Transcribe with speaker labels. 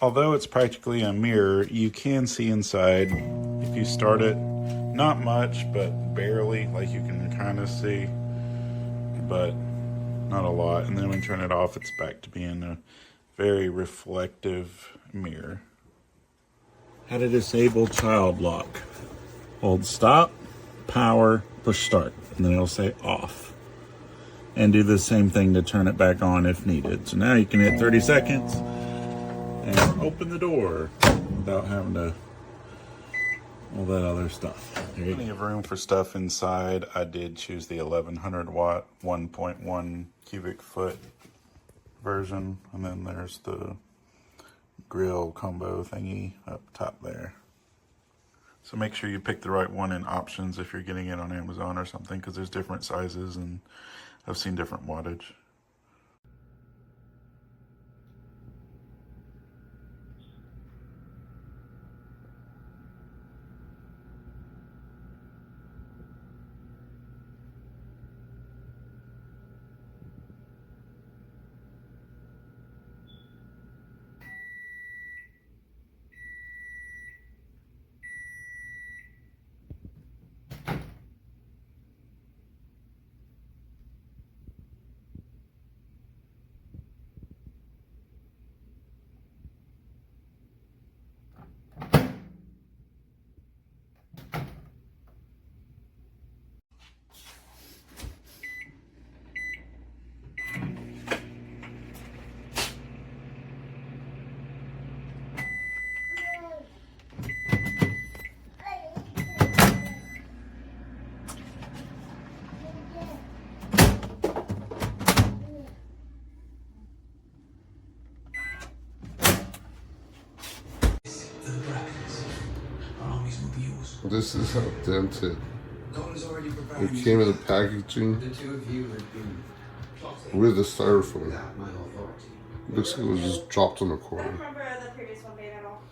Speaker 1: although it's practically a mirror, you can see inside if you start it. Not much, but barely, like you can kind of see, but not a lot. And then when you turn it off, it's back to being a very reflective mirror. How to disable child lock. Hold stop, power, push start, and then it'll say off. And do the same thing to turn it back on if needed. So now you can hit 30 seconds and open the door without having to all that other stuff. Plenty of room for stuff inside. I did choose the 1100 watt 1.1 cubic foot version, and then there's the grill combo thingy up top there. So make sure you pick the right one in options if you're getting it on Amazon or something, because there's different sizes and I've seen different wattage.
Speaker 2: This is how dented. It came in the packaging with the styrofoam. Looks like it was just dropped on the corner.
Speaker 3: I don't remember the previous one being at all.